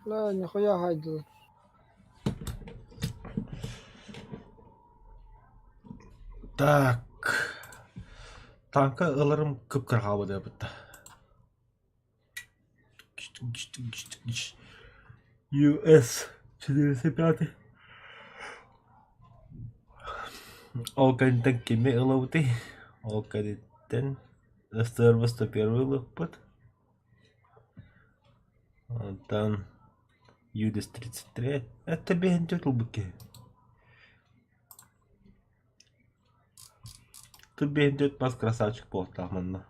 لا нихуя haydi. Так. Танка ылырым кыпкырға деп бітті. US 405. Ол кәдеттен кеме ылауды. Ол кәдеттен СТРВС-то первый лыппыт. Там ЮДС-33. Это бен тетл быки. Тут бен тет пас красавчик полтаманна.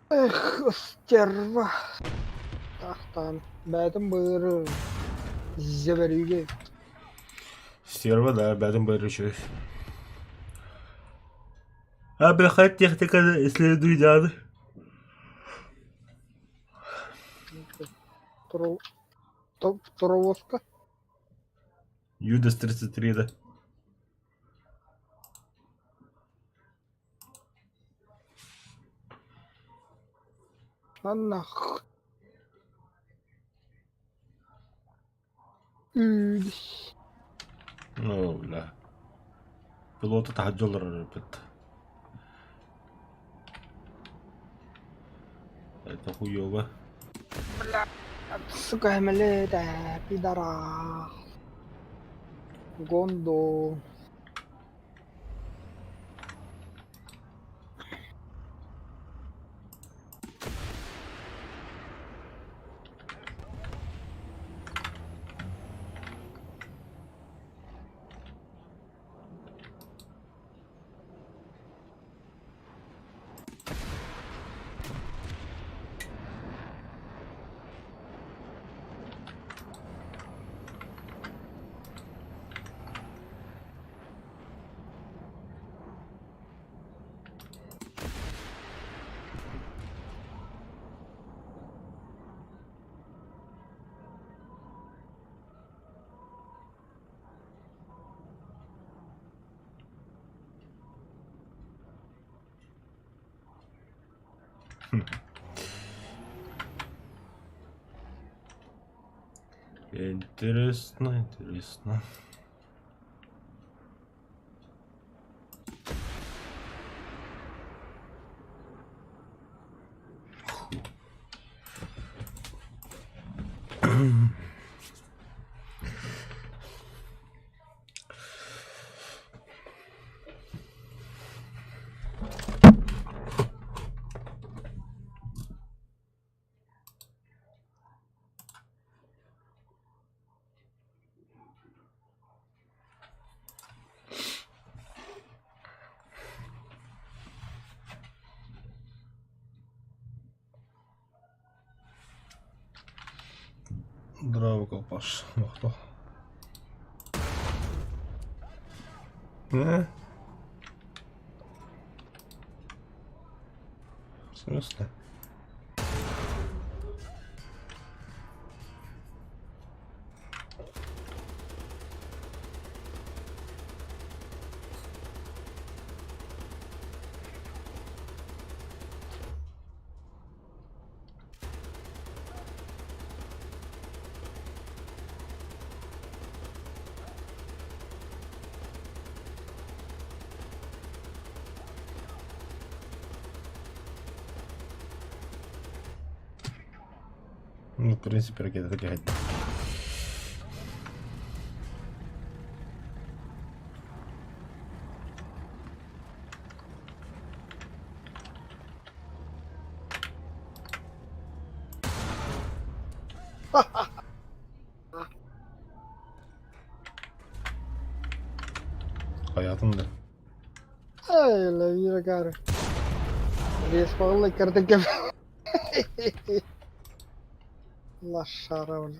Эх, стерва. Тахтан. Бәтім бұры. Зеберюге. Стерва, да, бәдім бәріші. Абрахат техниканы исследуй дады. Туровозка. ЮДС-33, да. А нах. Ну, бля. Пилоты тахаджолар репет. Это хуёво. Сука, эмеледа, пидора. Гондо. Интересно, интересно. Здраво, колпаш. Махто. Не? В смысле? Ну, в принципе, ракета так и ходит. Hayatımda. Ay, la vida, cara. Respawn'la करते क्या Allah şara var.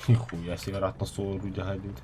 Нихуя себе, рад на соло люди ходить.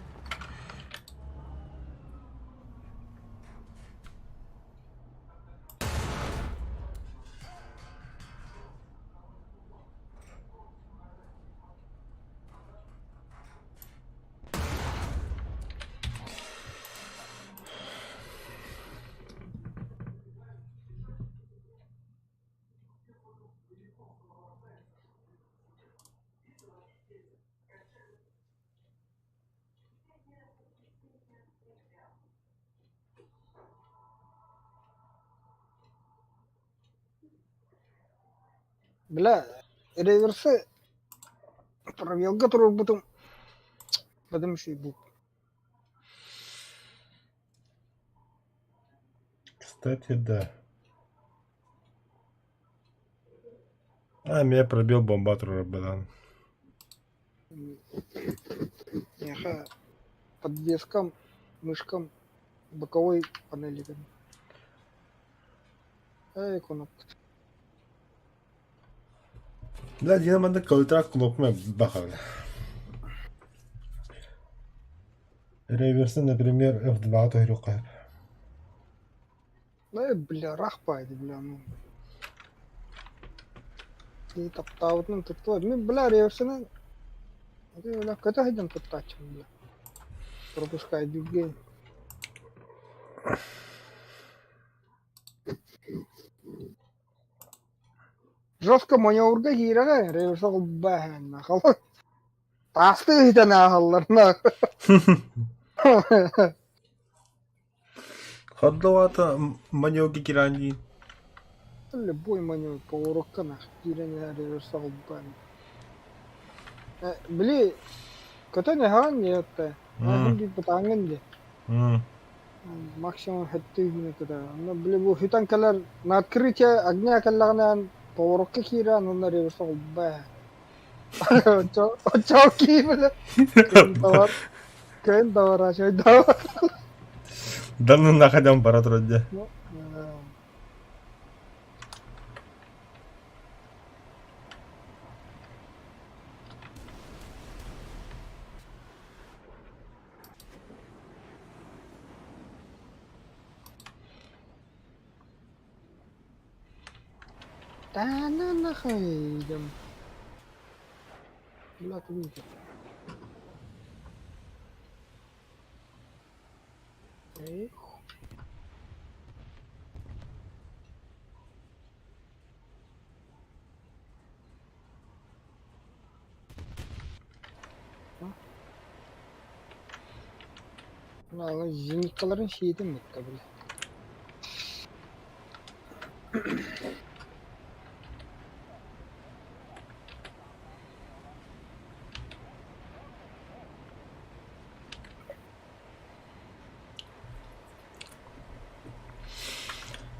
Бля, реверсы провел, который потом еще и был. Кстати, да. А, меня пробил бомбатор Рабадан. Неха подвеском, мышкам, боковой панели. Эй, кнопка. Да, динаманда калытрак кнопками бахали. Реверсы, например, F2 тойрукай. Бля, рахпайды, бля, ну. И таптаут, ну, таптаут. Мен, бля, реверсыны. Бля, көтө хайдан таптачым, бля. Пропускай дюгей. Жестко маневрга хирага, реверса губбахан, нахал. Тасты хитана ахаллар, нахал. Ходдовата манёги киранди. Любой маневр поворотка нах, хирана реверса губбахан. Бли, көтө не хан не это. Ахын бит батанган де. Максимум хэтты гүнэ көтө. Но бли бу хитан калар на открытие огня каллагнан поворотка хиран, но реверса губбахан. Чоки, бля. Кэн давара, чой давара. Да ну находям пара трудя. Да на нахуй идем. Бля, ты видишь. Эх. Ладно, зениткаларын şeydim mutta bile.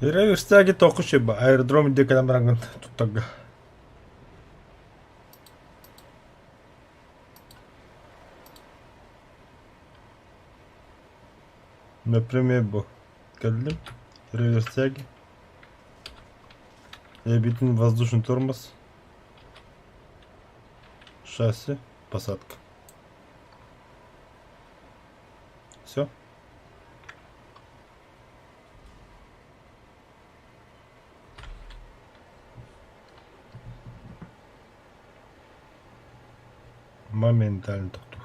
Реверстяги токуш ба аэродром де кадамранган туттага. Например, бу келдим. Реверстяги. Бүтүн воздушный тормоз. Шасси, посадка. Все. Моментально токтур.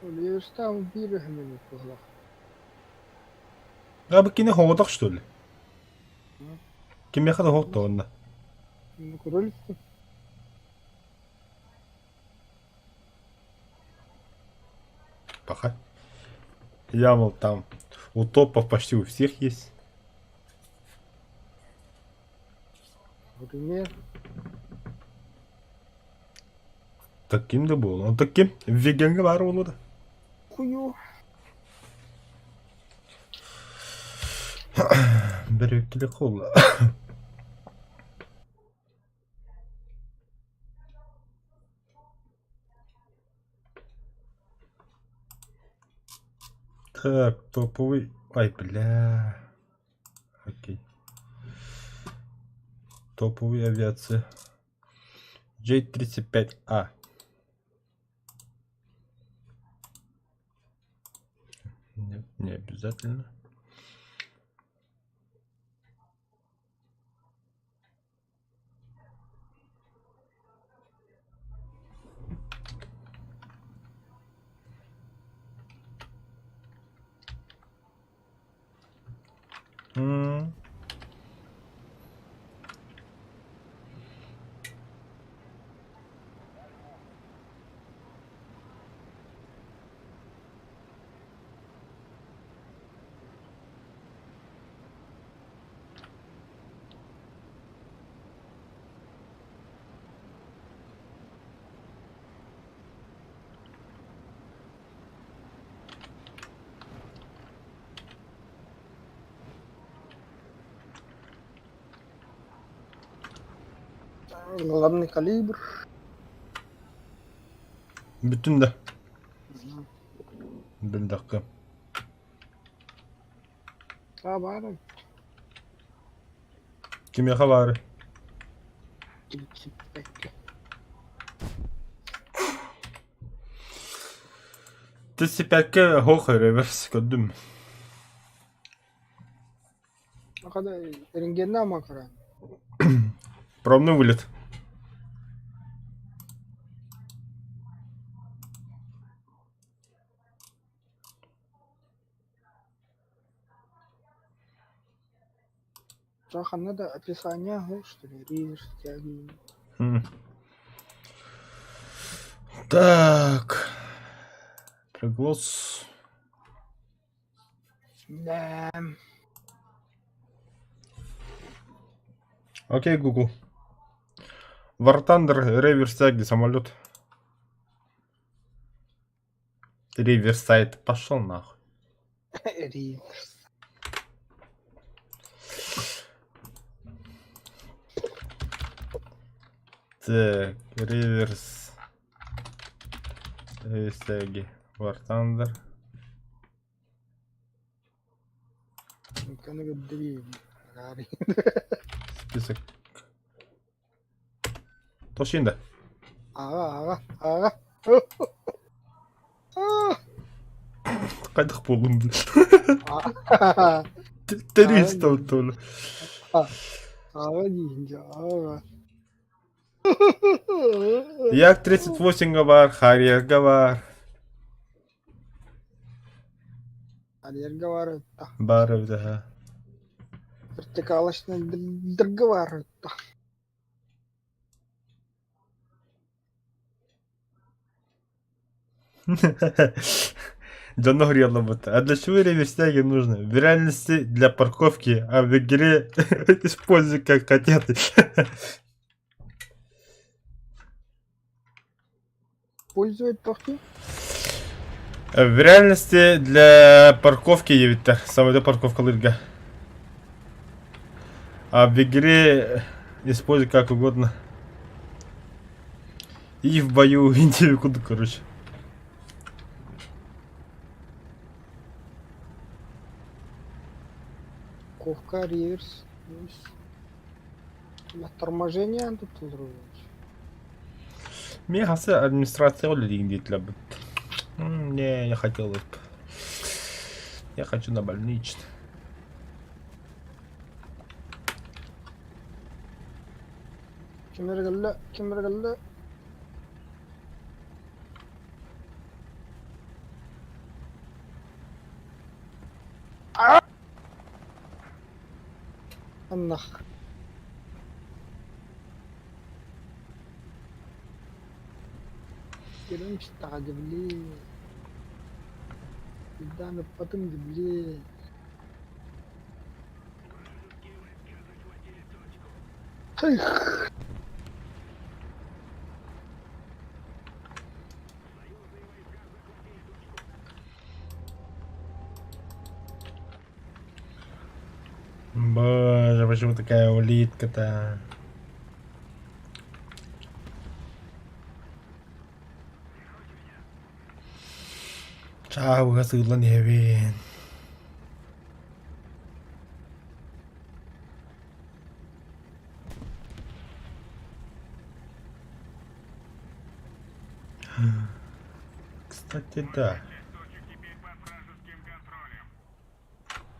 Университет bir hemen kulak. А бы кине ховодок что ли? Ким яхада ховдо онда? Ну, кролик. Пока. Ямал там у топов почти у всех есть. Например, Таким да был. Он таким вегенге бар болду. хую. Бір келе қолы. Так, топовый. Ай, бля. Окей. Топовая авиация. J-35A. Нет, не обязательно. М. Главный калибр. Bütün de. Bir dakika. Sabahın Kimya var? 35. Тесипәккә hoch reverse көдüm. O kadar renginde ama karan. Пробный вылет. Заханна да описание, что ли, рис, тяги. М. Так. Приглас. Да. Окей, Google. War Thunder реверс тяги самолет. Реверс сайт. Пошел нахуй. Рис. Так, реверс. Реверс тяги. War Thunder. Kan ik drie. Rari. Список. Тошинда. Ага. Қайдақ болдым. Ага. Террорист толы. Ага deyince ага. Як-38 бар, Харьер'га бар. Арьерге var. Бар да. Вертикалочный договор. Давно грело будто. А для чего реверстяги нужны? В реальности для парковки, а в игре используй как хотят. Пользует пахти? В реальности для парковки евиттер. Самая парковка лырга. А в игре используй как угодно. И в бою иди куда, короче. Ковка, реверс. На торможение тут взрываешь. Мне кажется, администрация олдинги для бы. Не, я хотел бы. Я хочу на больничный. Кемергелле. Аннах. Gelin işte hadi bileyim. Пизда потом блин. Эх, Боже, почему такая улитка-то? Чао, гасыла не вин. Кстати, да.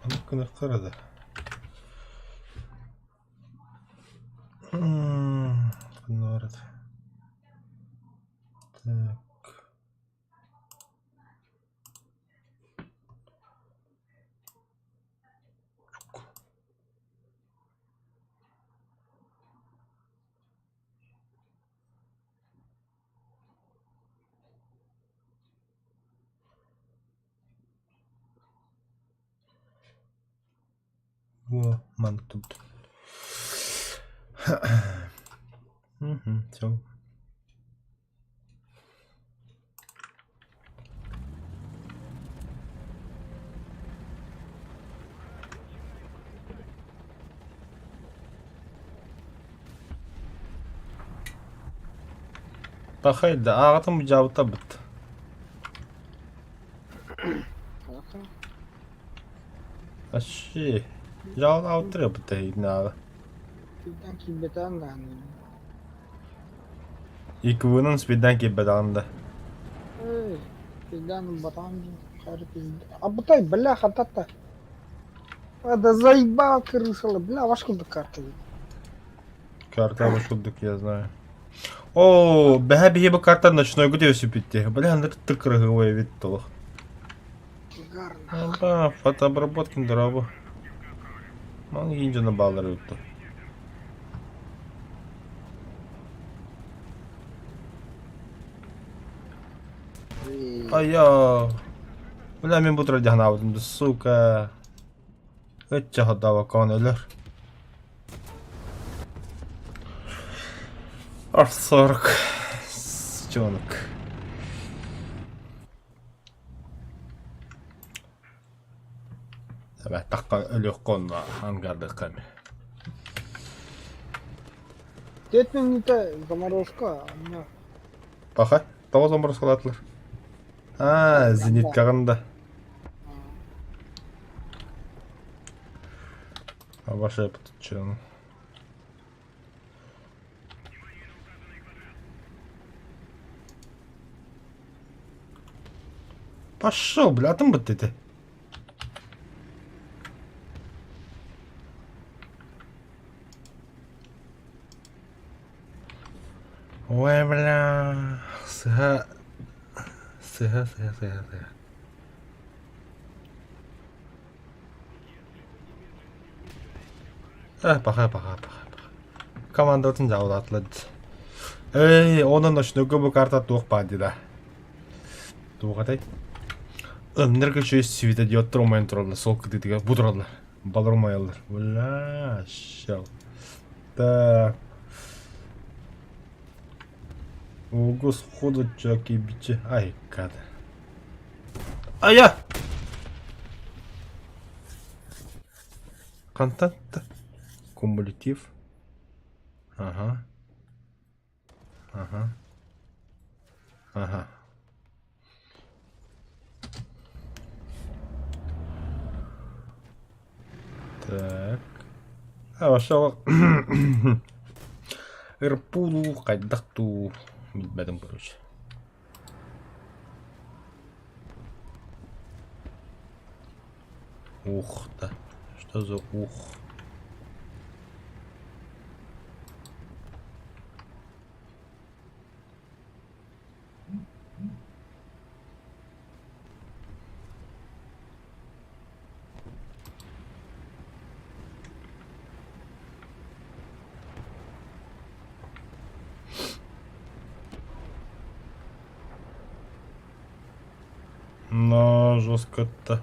А ну-ка нахрада. Норд. Так. Во, ман тут. Все. Тахай да ағатым жауыта бітті. ага. Вообще. Жауыта аутыры бітті инаға. Пиздан кибетан да. Екі вынын спиддан кебет алынды. Эй, пиздан батан. Харі пизда. Абытай, бля, хатата. Да заебал крысала, бля, во сколько карта? Карта вышылдык, я знаю. О, бәһә бейбі карта ночной гуде өсіп бітті. Бля, ныртты кырғывай вид толық. Гарно. Ба, фотообработкин дұрабы. Ман енжіні балары өтті. Ая. Бля, мен бұтыр жағын аудымды, сука. Өтчі ғадава кауын өлір. Ар-40. Счонок. Сәбә таққа өлік қонна ангарды қаме. Детмен не та заморозка, а у меня Бақа, тауыз омырыз қалатылар. Зенит қағында. Обошай поточено. Пошел, бля, там бы ты. Ой, бля. Сыга. Паха. Команда отын жауды атылады. Эй, оның үшін көбі карта туық ба, деді. Туғатай. Энерго через светодиод тромайын тұралды. Сол кідетіге бұдыралды. Балырмай алыр. Бля, шау. Так. Ого, сходу, чуваки, бичи. Ай, када. Ая! Контакт. Кумулятив. Ага. Так. Ошол. Ирпулу кайдакту. Билбедим, короче. Ух, да. Что за ух? Но жестко-то.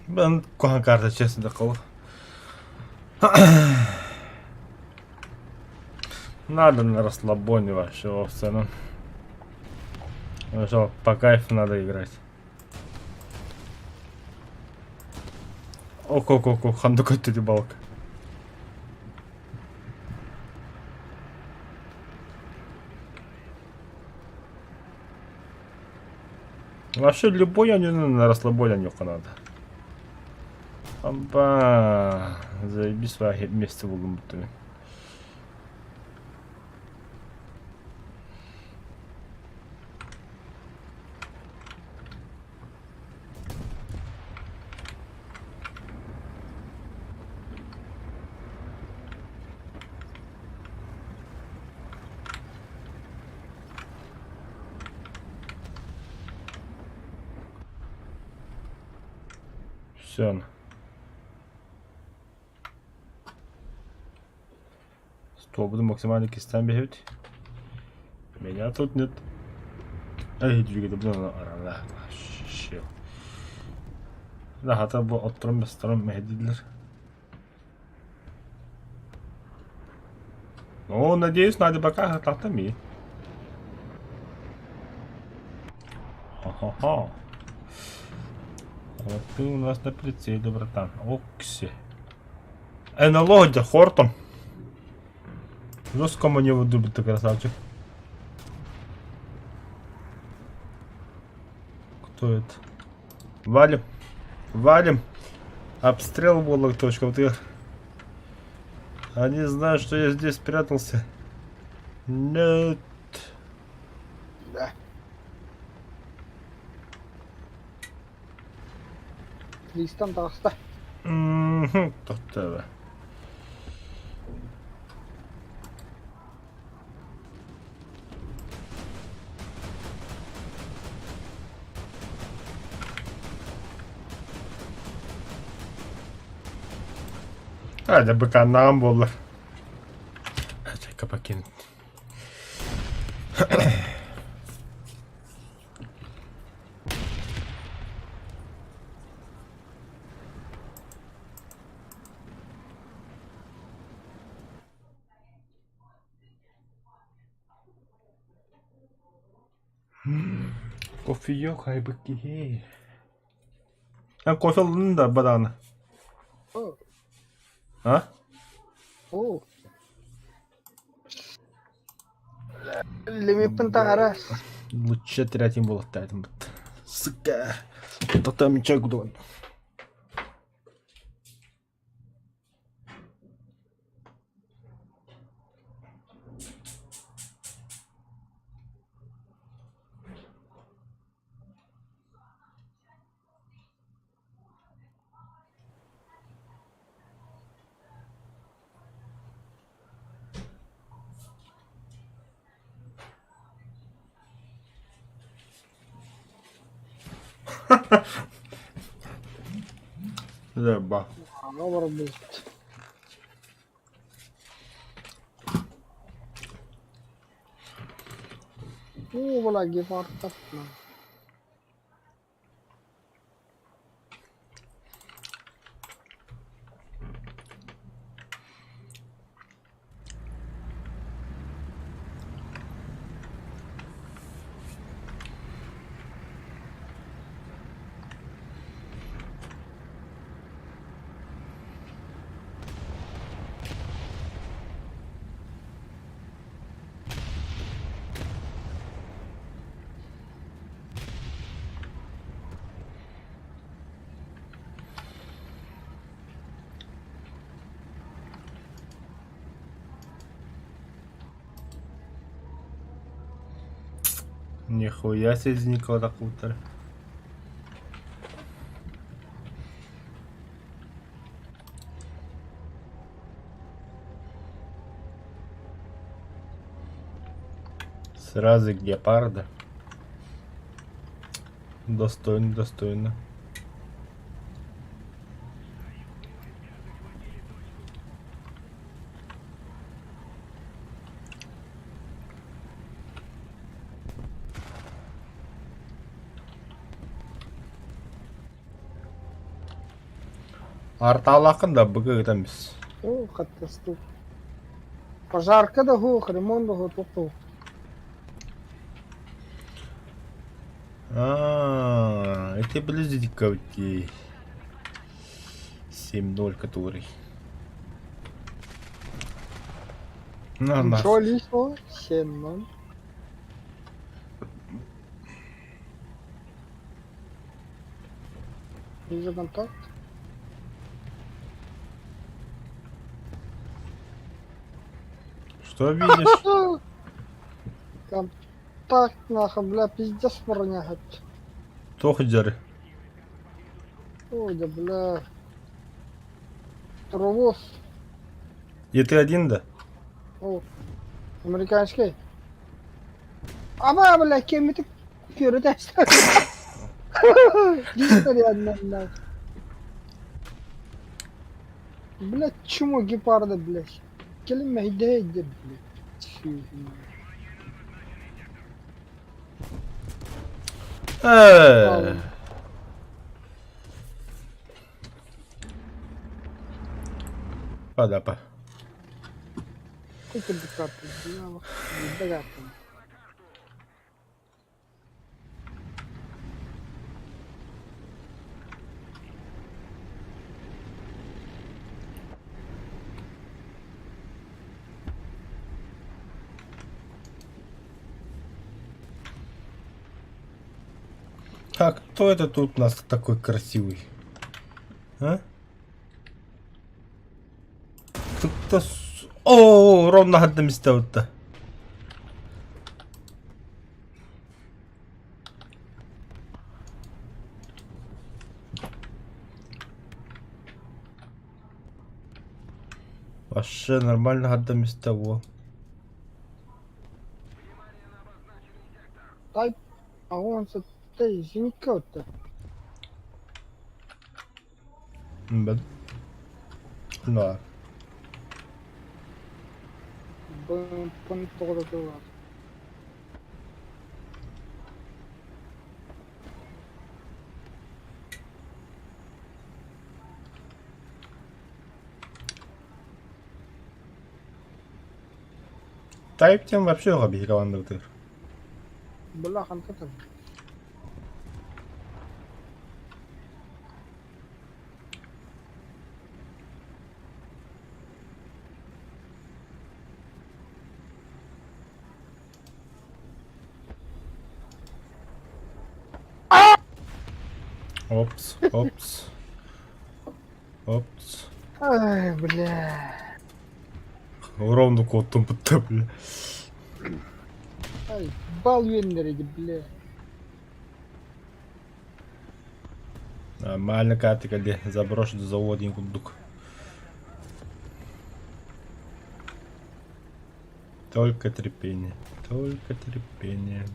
Ben kohan kartı içerisinde kalır. Надо на расслабоне вообще, овцаном. Что, по кайфу надо играть. Око-ко-ко, хандукай ты рыбалка. Вообще любой анime на расслабоне надо. Опа, заебись свои вместе в углу. Все. Столбы максимально кистами бегать. Меня тут нет. Эй, двигатель, блин, арада. Щел. Да, хата bu oturum bastarım mehdiler. Ну, надеюсь, надо пока татами. Ха-ха-ха. Вот ты у нас на прицеле, братан. Окси. Налоги, Хортон. Жестко мне выдубит, ты красавчик. Кто это? Валим. Валим. Обстрел был точка. Вот они знают, что я здесь спрятался. Нет. Да. Листан таста. Тоқтады. Hadi bakandan bulur. Hadi kapakın. Кофе yok haybuki. Ben kofe aldım da badana. Oh. Ha? Oh. Лимиппен таарас. Лучше терять им было тайтом. Сука. Татами чагудон. Зеба. Говор будет. Вала гепард. Нихуя себе из Никола Кутер. Сразу гепарда. Достойно, достойно. Арталақын да бұғы ғытамыз. О, катастрофа. Пожарка да хух, ремонт да хух. Это близко уйти. 7-0 который. Ничего лишнего, 7-0. Вижу контакт. Что видишь? Контакт, нахуй, бля, пиздец парняхать. Тохджары. Ой, да, бля. Тровоз. И ты один, да? О, американский. Ама, бля, кем это кюритесь? История. Блядь, чему гепарда, блядь? Kelime hidayet, блядь. Подапа. Какой ты карты, бля, догадка. А кто это тут у нас такой красивый? А? Кто-то... О, ровно одно место вот-то. Вообще нормально одно место. Во. Тай, а он с этой зинькой-то. Да. Да. Понтола. Тайп тем вообще хобби командир. Бля, хантата. Опс, опс. Опс. Ай, бля. Ровно котом бля. Ай, бал вендерите, бля. Нормально, как где заброшен заводин кундук. Только терпение. Только терпение.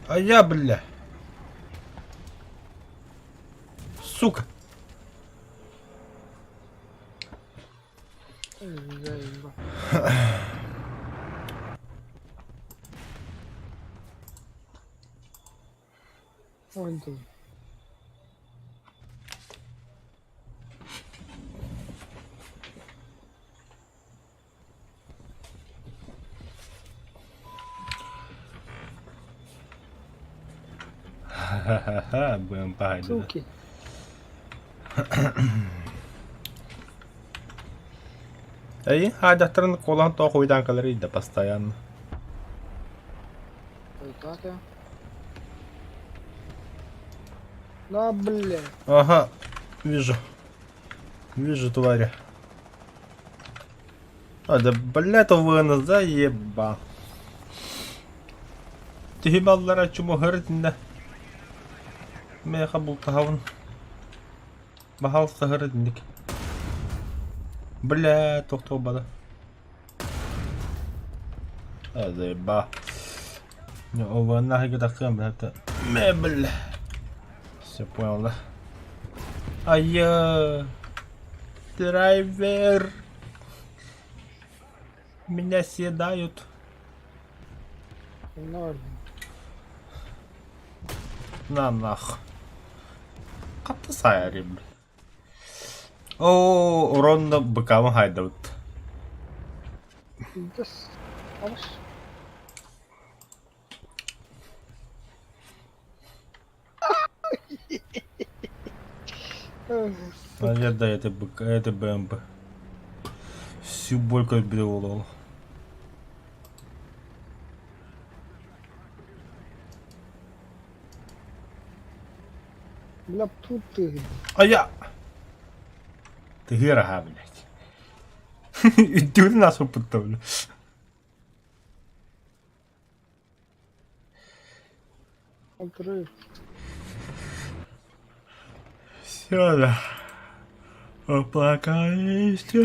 А я, бля. Сука. Ой, да. Ха-ха-ха, будем пахать. Суки. Эй, хадахтарын колан то хуйдан калорий да постоянно. Ой, так я. Да, бля. Ага, вижу. Вижу, тваря. А, да, блядь, вынос, заеба. Ты баллара чему гырдинда? Меха бултахавн. Бахалса гырдиндик. Бля, тохто бада. А, заеба. Не, ова нахи гидаксан, блядь. Ме, бля. Все понял, да? А я... Драйвер. Меня съедают. Ноль. На нах. Катасайрим. О, уронно быкам хайдают. Дес. Алаш. Наверное, да, это быка, это БМП. Всю больку отбивал. Бля, тут ты. А я... Ты гера, блядь. Иди нас упутал. Отрыв. Все, да. Пока есть.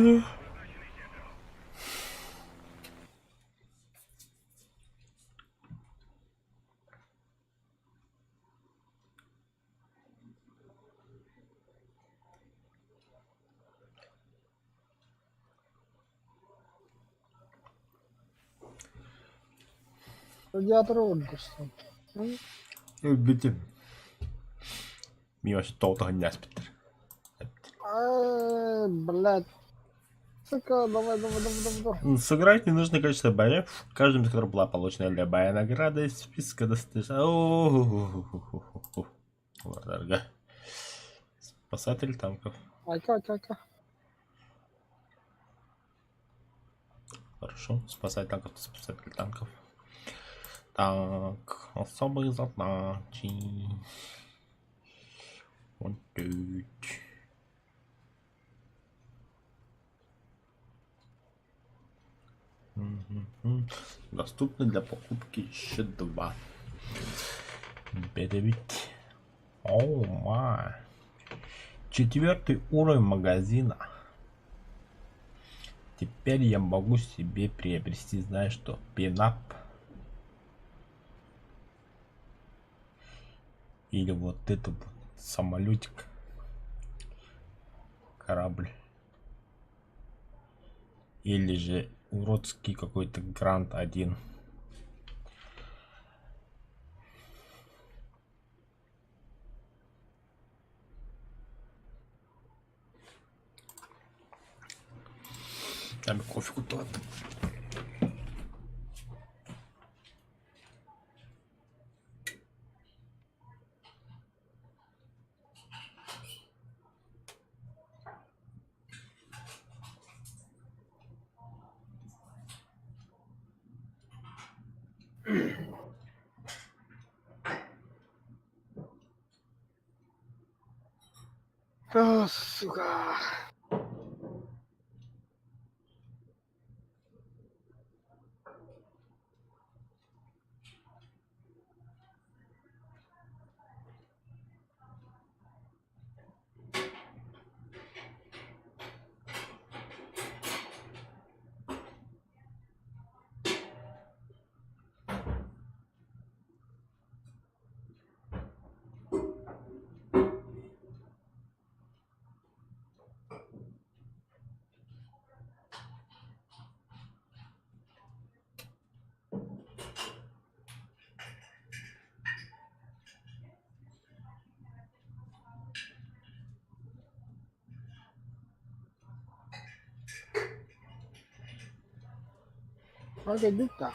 Радиатор отдышал. Bitte. Мимо толтого не спит. Блядь. Сука, давай. Сыграть ненужное количество боев, каждым из которых была получена любая награда из списка достижений. Дорого. Спасатель танков. Айка. Хорошо. Спасатель танков, спасатель танков. Так, особые задачи. Вот тут. Доступны для покупки еще 2. Перебить. О, май. 4 уровень магазина. Теперь я могу себе приобрести, знаешь что, пинап. Или вот этот вот самолетик. Корабль. Или же уродский какой-то Грант 1. Там кофе куда-то. Сука. Погоди-ка.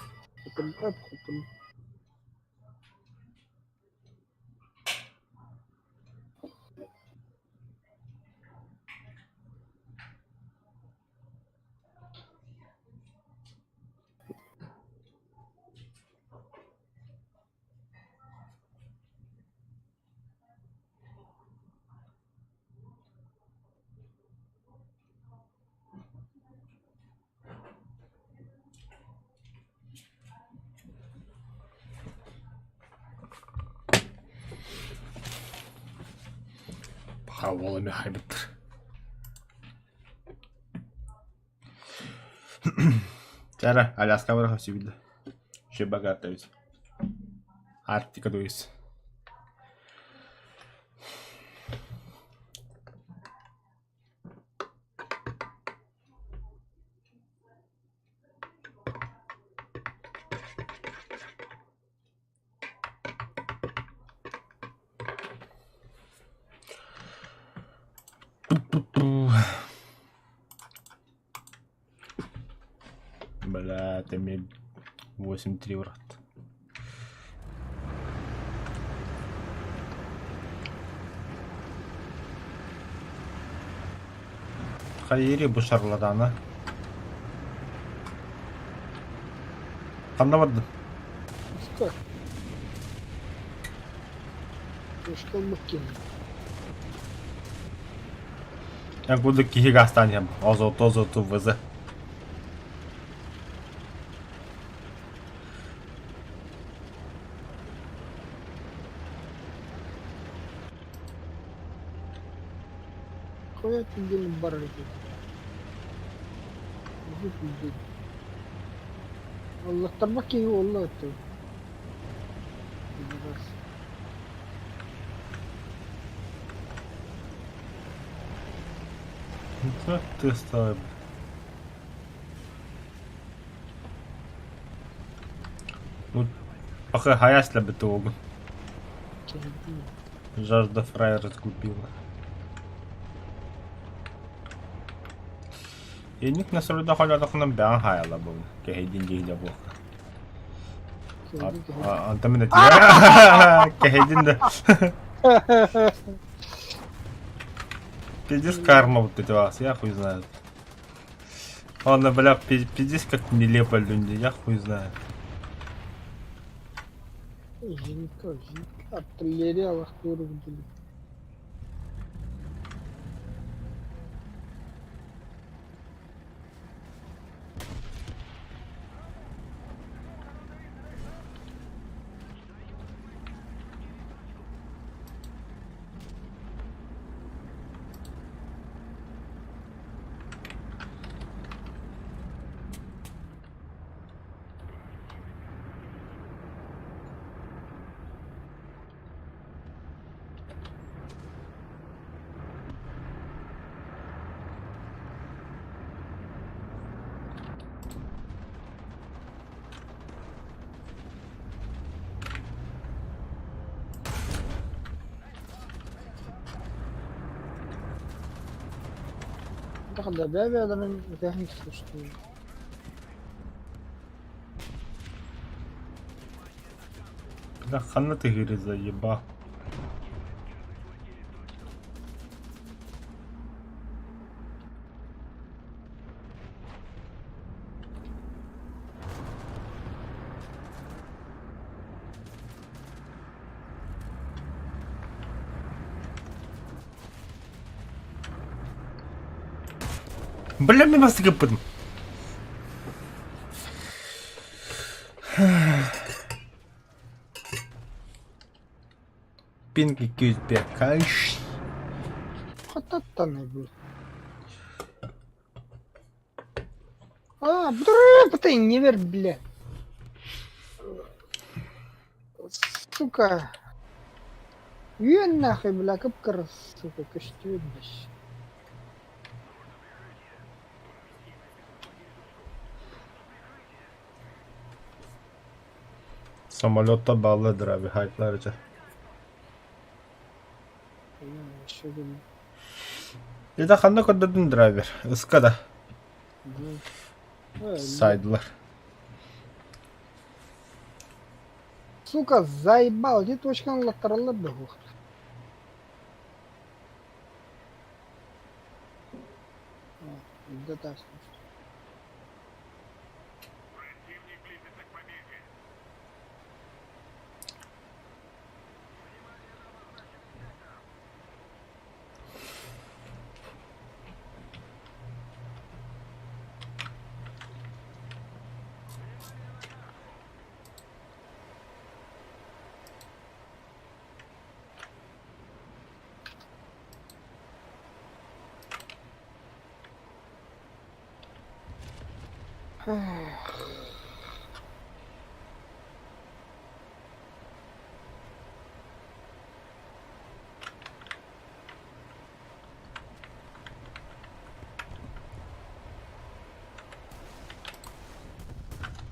Havalı bir haybettir. Cara, Аляска врага все видно. Еще богато ведь. Арктика, то есть. Бля, ты мне 8-3 врат. Хайри bu шарлатаны. Қанда барды? Что? Ты что мыкин? Я буду киги гастанем. Азоту везе. Хуя ты делаешь барыги? والله تربكي والله تو بس Как ты стал? Ну, пока хаясля бы ты огонь. Жажда фрая разгубила. И ник на среда холя так нам бян хаяла был. Кехидин дихля был. Anta minä tiedän. Kehitin. Пиздец карма вот эти вас, я хуй знаю. Ладно, бля, пиздец как нелепо люди, я хуй знаю. Жинка, артиллерия лохтуру вдели. Да, бяби, адамın техник слушаю. Бля, хана ты говорит, заеба. Бля, мне вас гопым. Пинг 205, кайш. Хататта не был. Ты не вер, бля. Сука. Юен нахуй, бля, кыпкыр, сука, кыштюн, блядь. Самолетта bağlıdır abi, hype'larca. Bir de kanda kodladın driver. Iskada. Saydılar. Сука, заебал, где точка латералла бегу. Да так.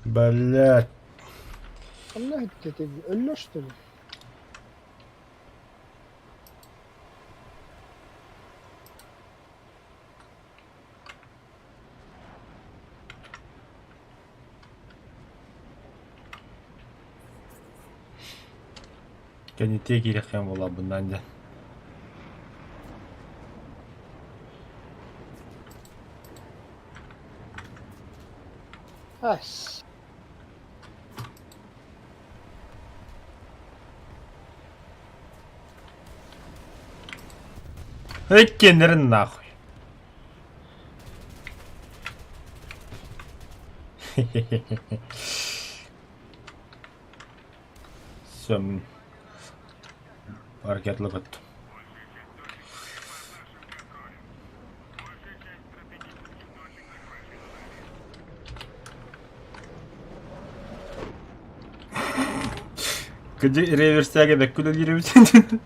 Блять. Allah etti, öyle что ли? Кәнете керек ем бола бұндан жан. Ась. Өйткендерін нахуй. Сөмін. Аркетлі көтті. Күді реверстяге да күді жүрімсен.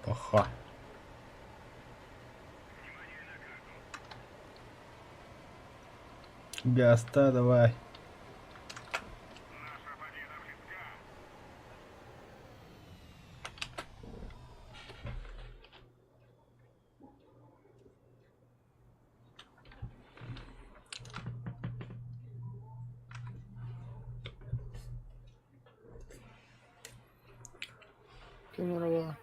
Ага. Гаста, давай. Камера.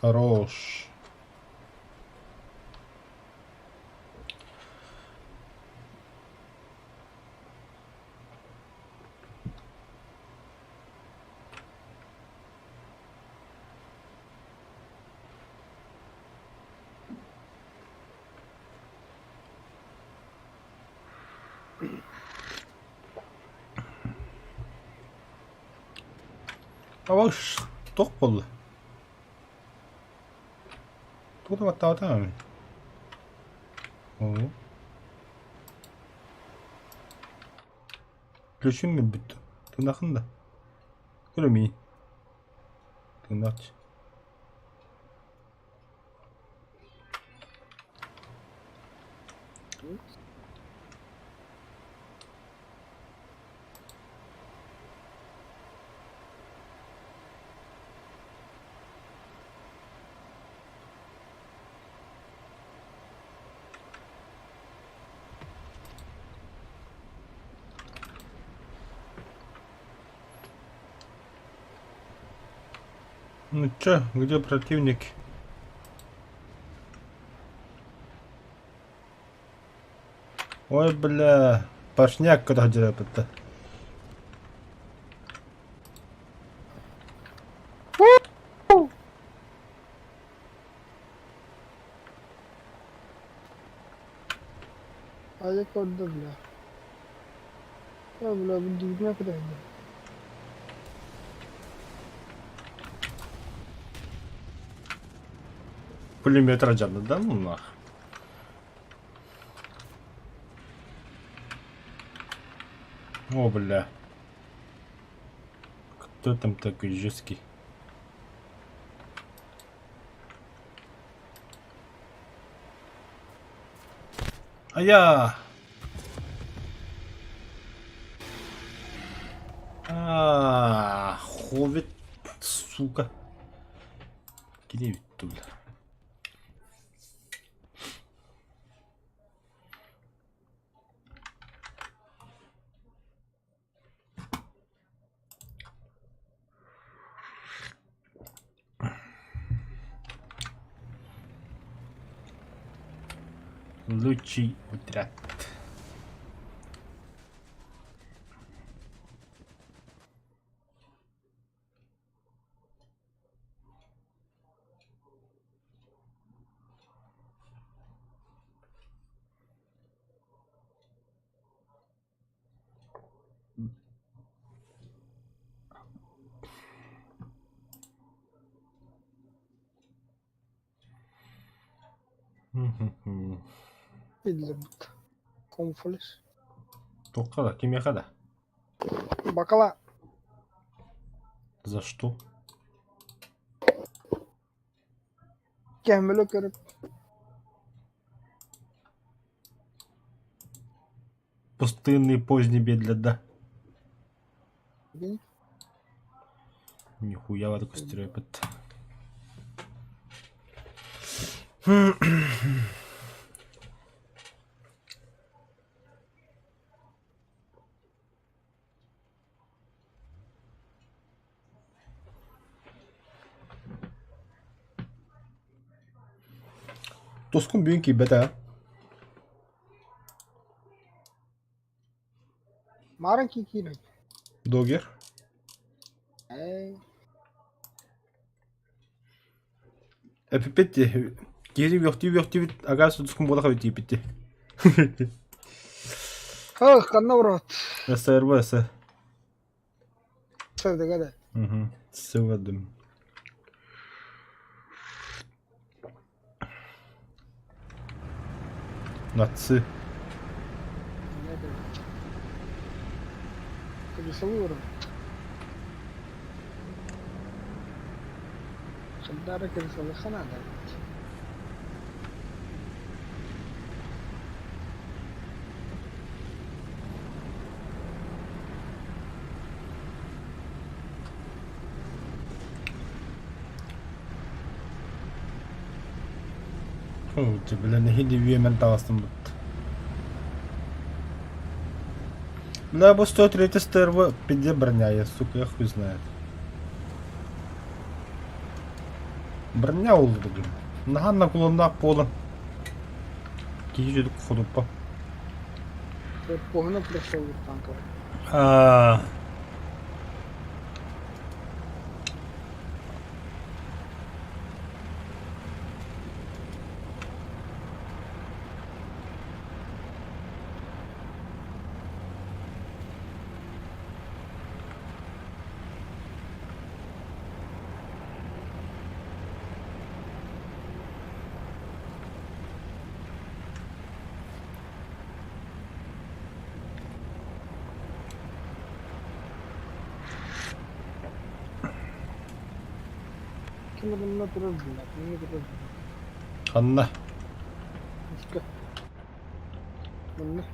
Хорош. Аваш, тоқ болды. Тоқтап аттап атамын. О. Ключім мен бітті. Тыңдақында. Көрмей. Тыңдақшы. Ну чё, где противник? Ой, бля. Пашняк куда это? А я куда, бля? Бля, дурня куда, бля? Пулемет раджана, да ну нах. О, бля. Кто там такой жесткий? А я! Ховит, сука. Где тут? Лучший отряд. Пидли, бля. Комфолис. Тоқада, кеме қада? Бакала. За что? Кемело керек. Пустынный поздний бедледа. Гинь. Нихуя вот такой стереопет. Тоскун бүйінки бәді. Маран ки керек. Догер. Эпипетти. Гери вёхти агас тоскун болаха бити бити. Ах, канаврат. СРВ эсэ. Сэр дегада. Сывадым. Натсы. Кырсылыр. Шандара кырсылы ханада. О, бля, нахиди вемен таластым бут. Бля, бо 103 стерва піде броня, я, сука, я хуй знает. Броня oldu блин. Наганна кулонна пола. Кижу ходу по. Погано прийшов від танка. Kim adamına durur bunlar. Niye durur bunlar? Ханна. Başka. Bunlar.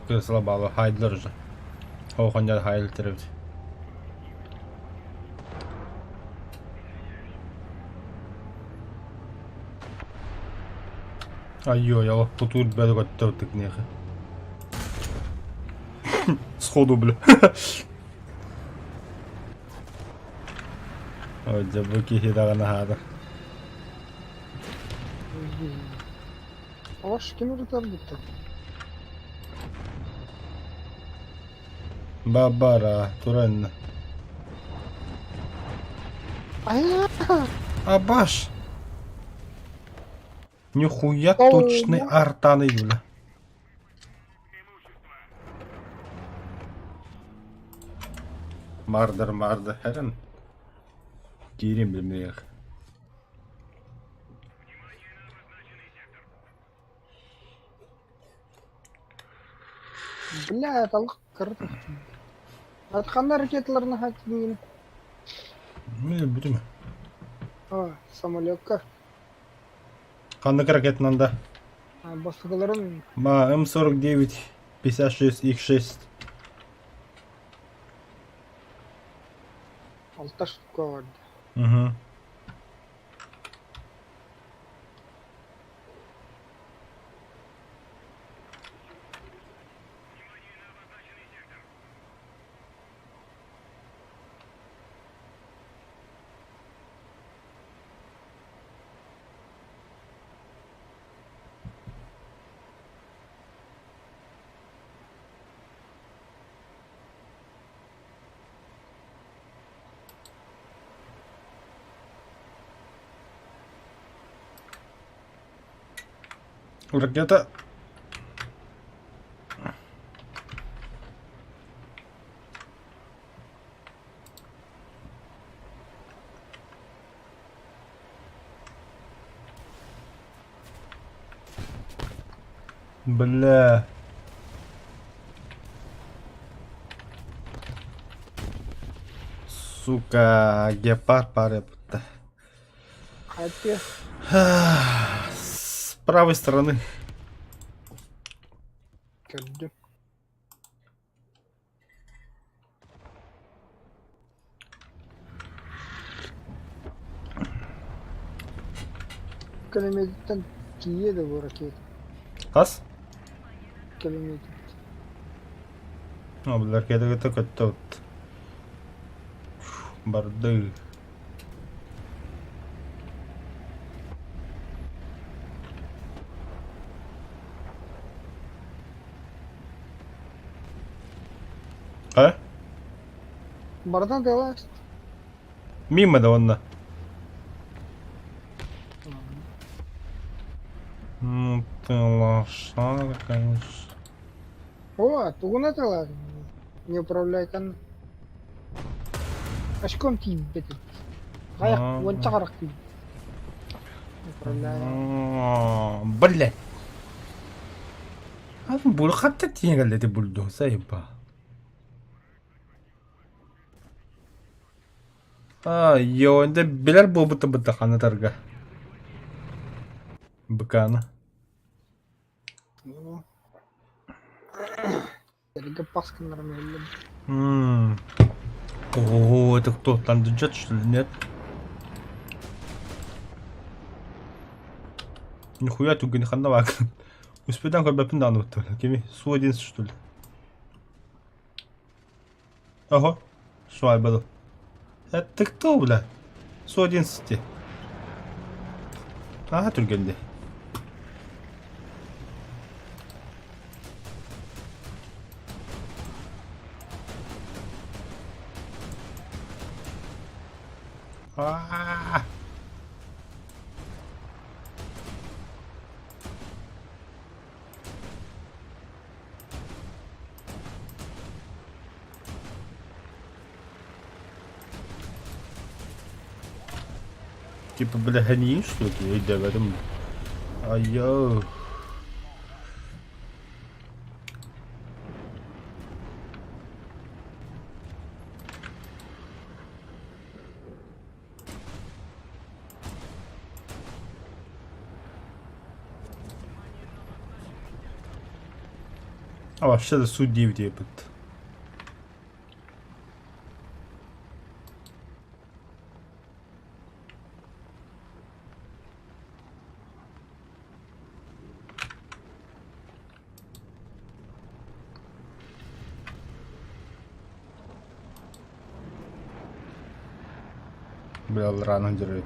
Ты слабало, хайдлер же. Охоня хайлтерев. Айо, я вот тут беду готов так нехе. Сходу, бля. Жабуки хидагана хадыр. Аш кем ұрытар бұтты? Бабара, турен. Ая! Абаш! Нихуя О, точный да. артаны, бля. Мардыр, хәрін. Керем білмейік. Бля, аталық кірді. Атқанда ракеталарына хаттың ені. Білмеймін. Самолетка. Қандық ракетынан да. Бастығыларын Ма М49, 56, X6. 6 штука vardı. Угу. Ракета. Бля. Сука, гепард парепта. Hadi. С правой стороны. Gördüm. Kilometreden giyiyor da bu raket. Kas? Kilometre. А, бля, ракета только тут. Барды. А? Бардан дела. Мимо да он. Ну ты лошара, конечно. О, тугуна дела. Не управляй кан. Ашком тип бетит. Аяк вонча карак тип. Управляй. Бля. А бұл қатты теңгелді бұлды, сайыпа. Енді білер бұл бұты қанатарға. Бұқаны. Серега паска нормально. О, это кто? Там джет, что ли? Нет? Нихуя тут не хандавак. Успедан как бы пиндану то ли. Кеми, Су-11, что ли? Ого, швайбаду. Это ты кто, бля? Су-11. Ага, тут geldi. Типа, бля, гони, что ли? Я говорю. Айо. А вообще-то судьи в дебют. Бля, рано дерет.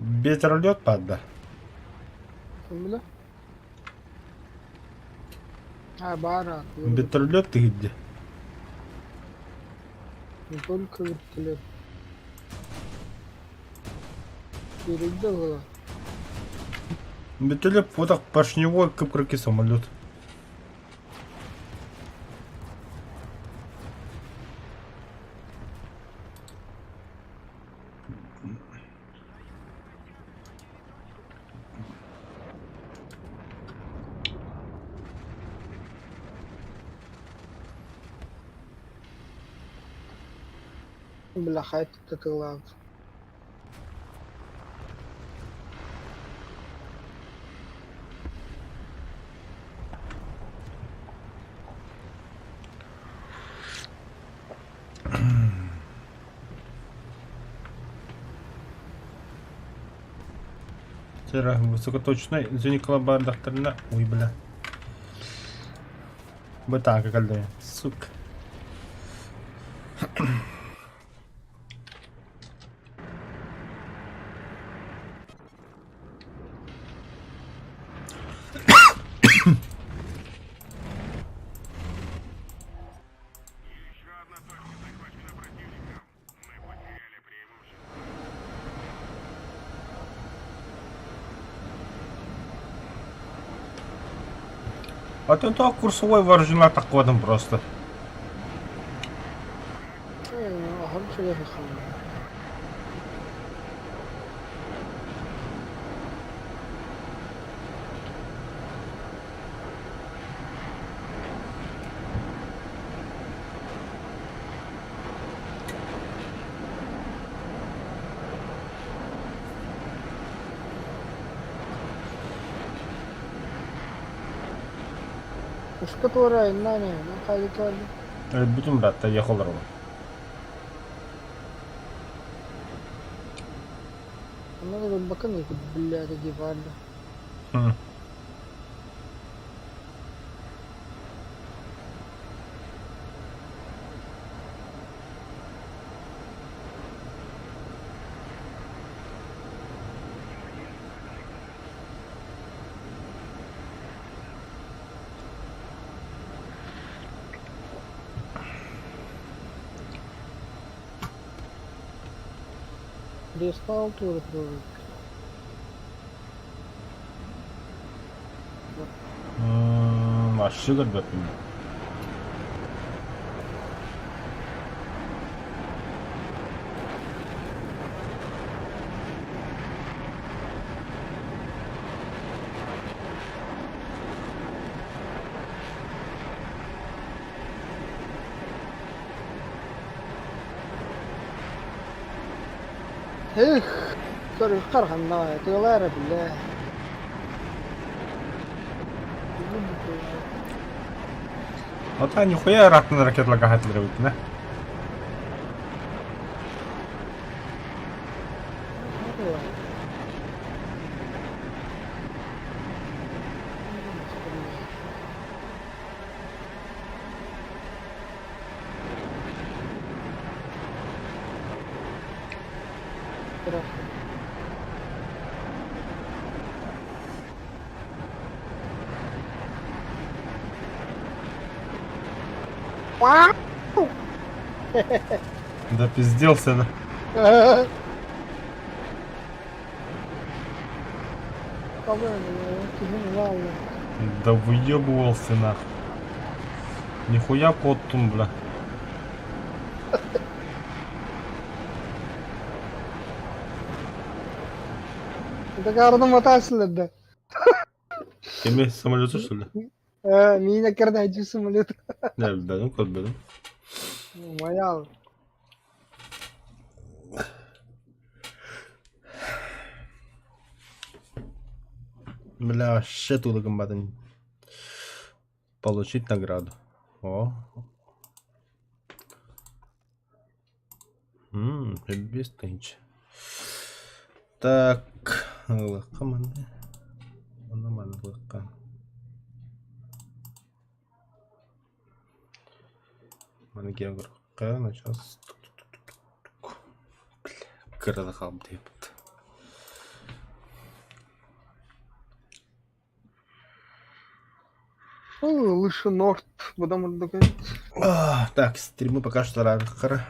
Ветер лед падда. Kim bilir? Ha baharat. Ветер лед ты где? Не только вертолет. Передал. Ветер лед вот так поршневой кыпрыки самолет. Бля, хайт татылав. Тера высокоточной зеникала бардахтарына. Ой, бля. Бытанка кальдая. Сука. А ты то курсовой вооружена такой просто. أهم شيء في الخمر. Уж которая, Нани, находит вали. Bütün братта ехал. Она говорит, баканы, блядь, эти вали. Респаун тоже прорыв. Aşçı galiba. Эх, قرحنا تغير بالله. Вот они нихуя ратные ракеты лагахатлер да? Да пизделся, да. Да выебывался нахуй. Нихуя поттун, бля. Это гарно мотался, да. Кеме самолету, что ли? Меня кардайджи самолет. Не, да, ну кот, бля. Моя. Бля, вообще туда комбата получить награду. О. Без тынч. Так, команды. Нормально было. Манекен кырыкка начос. Кырылы калып дейбит. Лучше Норд, потому что Так, стримы пока что ракыр.